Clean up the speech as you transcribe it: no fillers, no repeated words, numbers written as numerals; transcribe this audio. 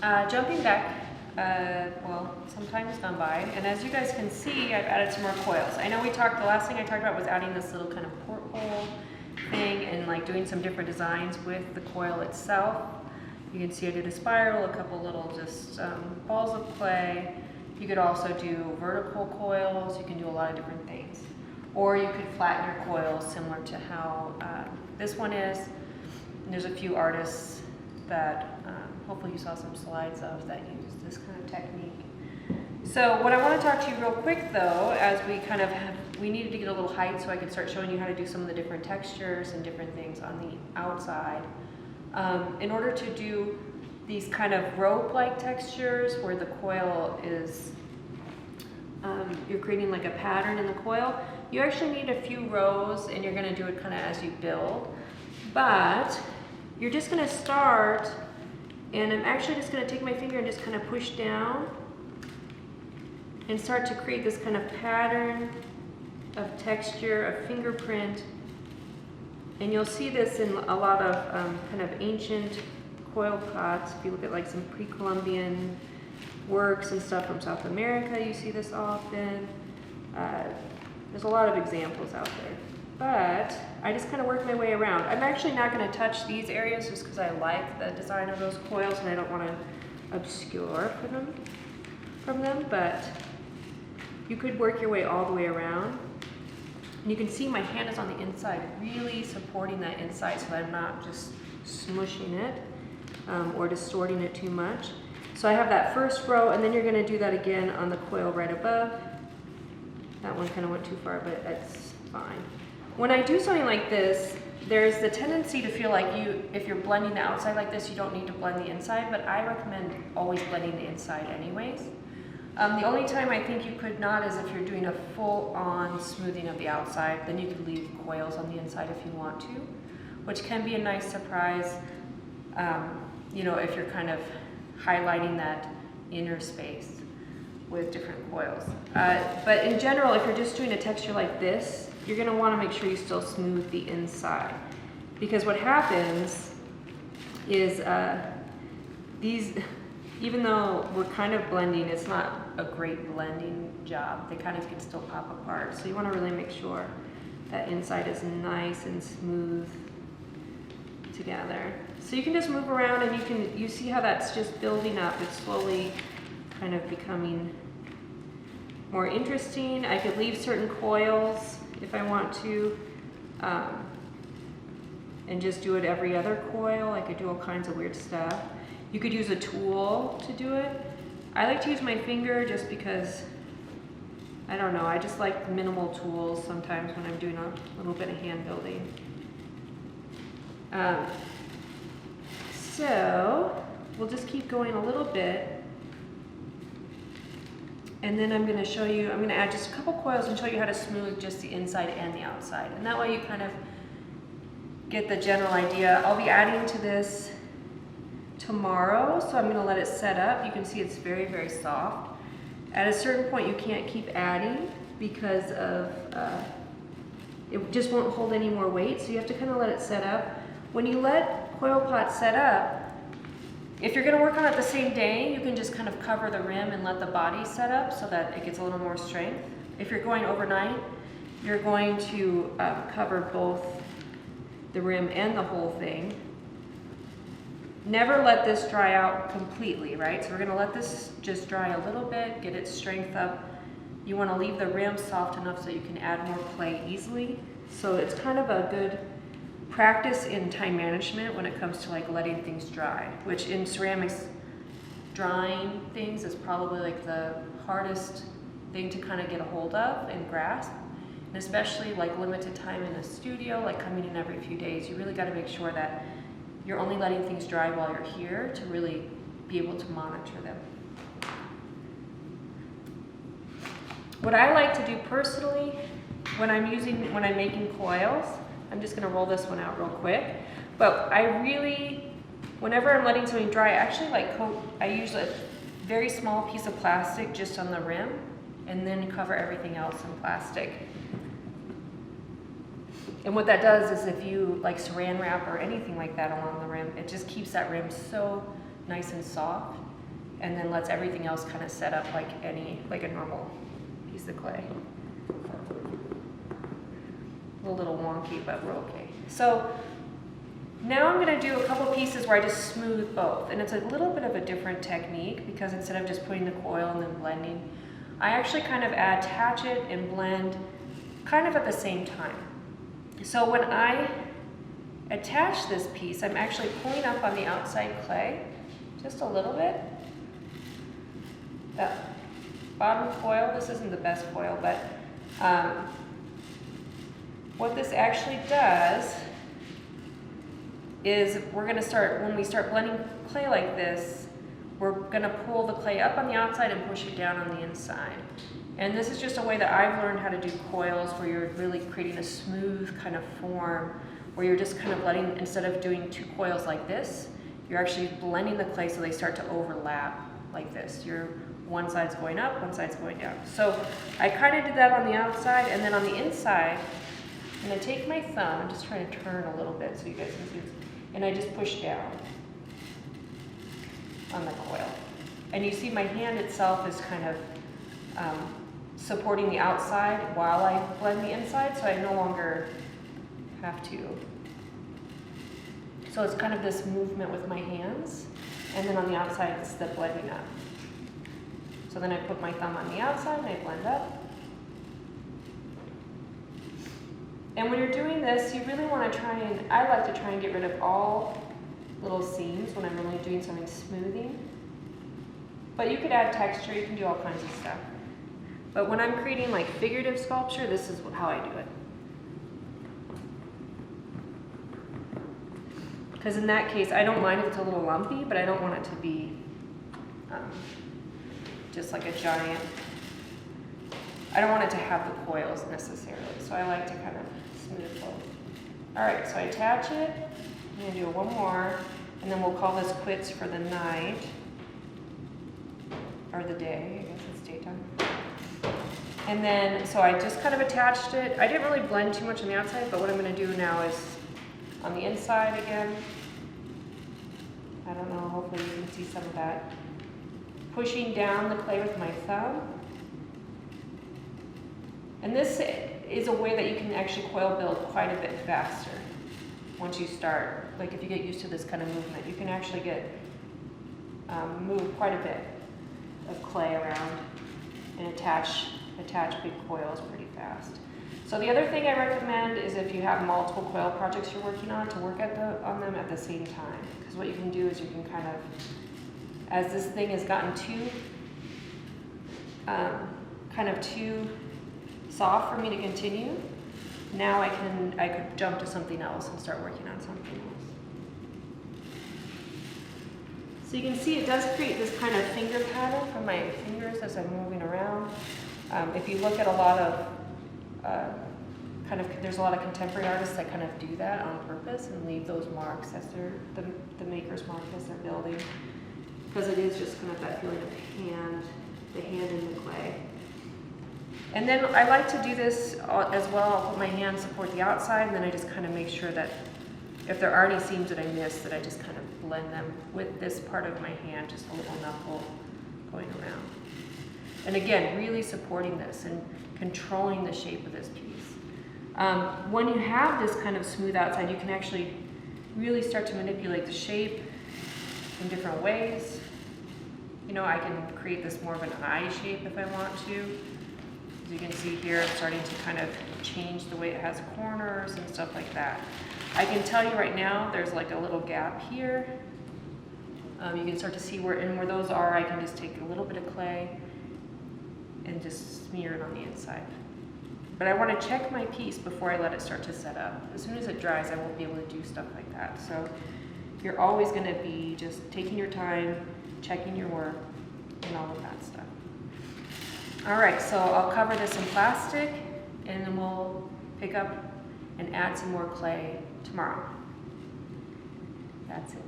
Jumping back, well, some time has gone by, and as you guys can see, I've added some more coils. I know the last thing I talked about was adding this little kind of porthole thing and like doing some different designs with the coil itself. You can see I did a spiral, a couple little just balls of clay. You could also do vertical coils. You can do a lot of different things. Or you could flatten your coils similar to how this one is. And there's a few artists that hopefully you saw some slides of that use this kind of technique. So what I want to talk to you real quick though, as we needed to get a little height so I could start showing you how to do some of the different textures and different things on the outside. In order to do these kind of rope-like textures where the coil is, you're creating like a pattern in the coil, you actually need a few rows and you're going to do it kind of as you build. But you're just going to start, and I'm actually just going to take my finger and just kind of push down and start to create this kind of pattern of texture, a fingerprint. And you'll see this in a lot of kind of ancient coil pots. If you look at like some pre-Columbian works and stuff from South America, you see this often. There's a lot of examples out there. But I just kind of work my way around. I'm actually not going to touch these areas just because I like the design of those coils and I don't want to obscure from them, but you could work your way all the way around. And you can see my hand is on the inside, really supporting that inside so that I'm not just smushing it or distorting it too much. So I have that first row, and then you're going to do that again on the coil right above. That one kind of went too far, but that's fine. When I do something like this, there's the tendency to feel like if you're blending the outside like this, you don't need to blend the inside, but I recommend always blending the inside anyways. The only time I think you could not is if you're doing a full-on smoothing of the outside. Then you could leave coils on the inside if you want to, which can be a nice surprise, you know, if you're kind of highlighting that inner space with different coils. But in general, if you're just doing a texture like this, you're going to want to make sure you still smooth the inside. Because what happens is even though we're kind of blending, it's not a great blending job. They kind of can still pop apart. So you want to really make sure that inside is nice and smooth together. So you can just move around and you see how that's just building up. It's slowly kind of becoming more interesting. I could leave certain coils if I want to, and just do it every other coil. I could do all kinds of weird stuff. You could use a tool to do it. I like to use my finger just because, I don't know, I just like minimal tools sometimes when I'm doing a little bit of hand building. So we'll just keep going a little bit. And then I'm going to show you, I'm going to add just a couple coils and show you how to smooth just the inside and the outside. And that way you kind of get the general idea. I'll be adding to this tomorrow, so I'm going to let it set up. You can see it's very, very soft. At a certain point you can't keep adding because of, it just won't hold any more weight, so you have to kind of let it set up. When you let coil pots set up, if you're going to work on it the same day, you can just kind of cover the rim and let the body set up so that it gets a little more strength. If you're going overnight, you're going to cover both the rim and the whole thing. Never let this dry out completely, right? So we're going to let this just dry a little bit, get its strength up. You want to leave the rim soft enough so you can add more clay easily. So it's kind of a good practice in time management when it comes to like letting things dry, which in ceramics, drying things is probably like the hardest thing to kind of get a hold of and grasp. And especially like limited time in a studio, like coming in every few days, you really got to make sure that you're only letting things dry while you're here to really be able to monitor them. What I like to do personally when I'm making coils, I'm just going to roll this one out real quick, but whenever I'm letting something dry, I actually I use a very small piece of plastic just on the rim and then cover everything else in plastic. And what that does is if you like saran wrap or anything like that along the rim, it just keeps that rim so nice and soft, and then lets everything else kind of set up like a normal piece of clay. A little wonky, but we're okay. So now I'm going to do a couple pieces where I just smooth both, and it's a little bit of a different technique because instead of just putting the coil and then blending, I actually kind of attach it and blend kind of at the same time. So when I attach this piece, I'm actually pulling up on the outside clay just a little bit. That bottom coil, this isn't the best coil, but what this actually does is we're going to start, when we start blending clay like this, we're going to pull the clay up on the outside and push it down on the inside. And this is just a way that I've learned how to do coils where you're really creating a smooth kind of form, where you're just kind of letting, instead of doing two coils like this, you're actually blending the clay so they start to overlap like this. One side's going up, one side's going down. So I kind of did that on the outside, and then on the inside, I'm going to take my thumb, I'm just trying to turn a little bit so you guys can see this, and I just push down on the coil. And you see my hand itself is kind of supporting the outside while I blend the inside, so I no longer have to. So it's kind of this movement with my hands, and then on the outside it's the blending up. So then I put my thumb on the outside and I blend up. And when you're doing this, you really want to try and, I like to try and get rid of all little seams when I'm really doing something smoothing. But you could add texture, you can do all kinds of stuff. But when I'm creating like figurative sculpture, this is how I do it. Because in that case, I don't mind if it's a little lumpy, but I don't want it to be just like a giant, I don't want it to have the coils necessarily, so I like to kind of smooth both. All right, so I attach it, I'm gonna do one more, and then we'll call this quits for the night, or the day, I guess it's daytime. And then, so I just kind of attached it. I didn't really blend too much on the outside, but what I'm gonna do now is on the inside again, I don't know, hopefully you can see some of that. Pushing down the clay with my thumb. And this is a way that you can actually coil build quite a bit faster once you start. Like if you get used to this kind of movement, you can actually get move quite a bit of clay around and attach big coils pretty fast. So the other thing I recommend is if you have multiple coil projects you're working on, to work on them at the same time. Because what you can do is you can kind of, as this thing has gotten too soft for me to continue, now I could jump to something else and start working on something else. So you can see it does create this kind of finger pattern from my fingers as I'm moving around. If you look at a lot of there's a lot of contemporary artists that kind of do that on purpose and leave those marks as the maker's mark as they're building, because it is just kind of that feeling of the hand in the clay. And then I like to do this as well. I'll put my hand support the outside, and then I just kind of make sure that if there are any seams that I miss, that I just kind of blend them with this part of my hand, just a little knuckle going around. And again, really supporting this and controlling the shape of this piece. When you have this kind of smooth outside, you can actually really start to manipulate the shape in different ways. You know, I can create this more of an eye shape if I want to. As you can see here, I'm starting to kind of change the way it has corners and stuff like that. I can tell you right now, there's like a little gap here. You can start to see where those are. I can just take a little bit of clay and just smear it on the inside. But I want to check my piece before I let it start to set up. As soon as it dries, I won't be able to do stuff like that. So you're always going to be just taking your time, checking your work, and all of that stuff. All right, so I'll cover this in plastic, and then we'll pick up and add some more clay tomorrow. That's it.